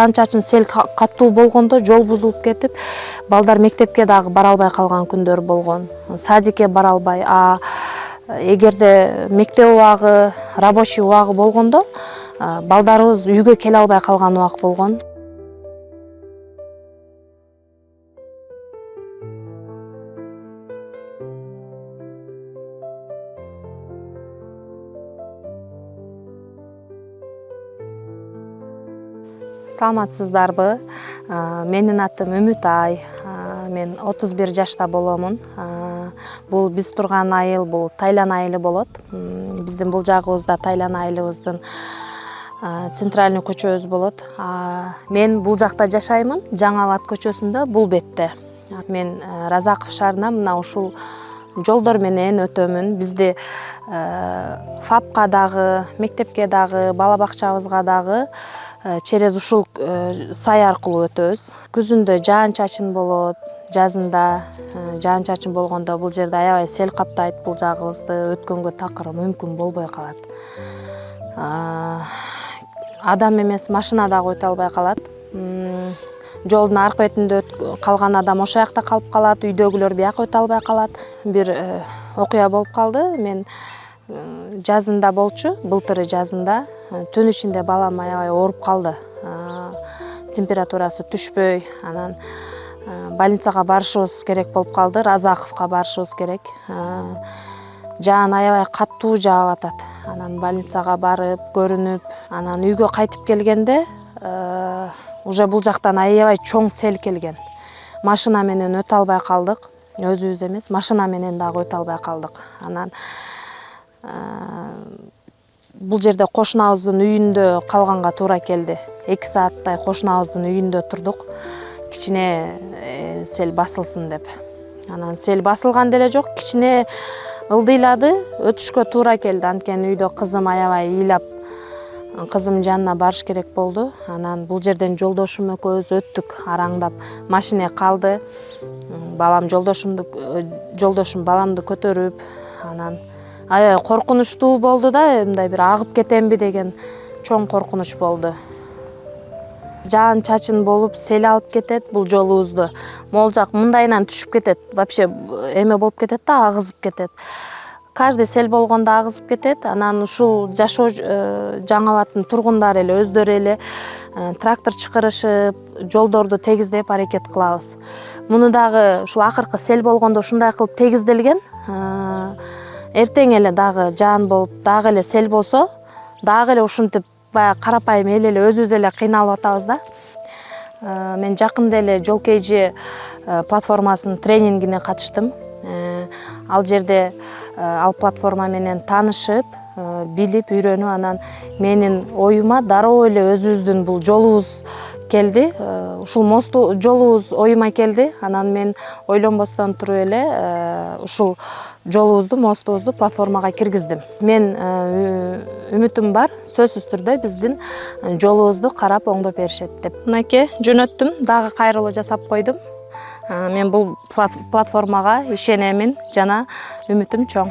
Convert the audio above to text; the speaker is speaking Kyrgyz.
Жаан-чачын сел катуу болгондо жол бузулуп кетип, балдар мектепке дагы бара албай калган күндөр болгон. Садикке бара албай, эгерде мектеп убагы, рабочий убагы болгондо балдарыбыз үйгө келе албай калган убак болгон. Саламатсыздарбы? Менин атым Үмүтай. Мен 31 жашта боломун. Бул биз турган айыл бул Тайлан айылы болот. Биздин бул жагыбызда Тайлан айылыбыздын центральный көчөбүз болот. Мен бул жакта жашаймын, Жаңы Абад көчөсүндө, бул бетте. Мен Разаков шаарына мына ушул жолдор менен өтөмүн. Бизди ФАПка дагы, мектепке дагы, бала бакчабызга дагы через ушул сай аркылуу өтөбүз. Күзүндө жаан-чачын болот, жазында жаан-чачын болгондо бул жерде аябай сел каптайт, бул жагыбызды өткөнгө такыр мүмкүн болбой калат. Адам эмес, машина дагы өтө албай калат. Жолдун аркы бетинде калган адам ошол жакта калып калат, үйдөгүлөр бияка өтө албай калат. Бир окуя болуп калды. Мен жазында болчу, былтыры жазында. Түн ичинде балам аябай ооруп калды. Температурасы түшпөй, анан больницага барышыбыз керек болуп калды. Разаковка барышыбыз керек. Жаан аябай катуу жаап атат. Анан больницага барып, көрүнүп, анан үйгө кайтып келгенде уже бул жактан аябай чоң сел келген. Машина менен өтө албай калдык. Өзүбүз эмес, машина менен дагы өтө албай калдык. Анан бул жерде кошунабыздын үйүндө калганга туура келди. 2 сааттай кошунабыздын үйүндө турдук. Кичине сел басылсын деп. Анан сел басылган деле жок, кичине ылдыйлады, өтүшкө туура келди. Анткени үйдө кызым аябай ыйлап, кызым жанына барыш керек болду. Анан бул жерден жолдошум экөөбүз өттүк, араңдап. Машина калды. Жолдошум баламды көтөрүп, анан аябай коркунучтуу болду да, мындай бир агып кетемби деген чоң коркунуч болду. Жаан-чачын болуп сел алып кетет бул жолубузду. Могул жак мындайынан түшүп кетет. Вообще эме болуп кетет да, агызып кетет. Каждый сел болгондо агызып кетет. Анан ушул жашоо Жаңы Абадтын тургундары эле өздөрү эле трактор чакырышып, жолдорду тегиздеп аракет кылабыз. Муну дагы ушул акыркы сел болгондо ушундай кылып тегизделген. Эртең эле дагы жаан болуп, дагы эле сел болсо, дагы эле ушинтип баягы карапайым эл эле өзүбүз эле кыйналып атабыз да. Мен жакында эле жол KG платформасынын тренингине катыштым. Ал жерде ал платформа менен таанышып, билип, үйрөнүп, анан менин оюма дароо эле өзүбүздүн бул жолубуз келди. Ушул жолубуз оюма келди. Анан мен ойлонбостон туруп эле ушул жолубузду, мостубузду платформага киргиздим. Мен үмүтүм бар, сөзсүз түрдө биздин жолубузду карап оңдоп беришет деп. Мынакей жөнөттүм, дагы кайрылуу жасап койдум. Мен бул платформага ишенемин жана үмүтүм чоң.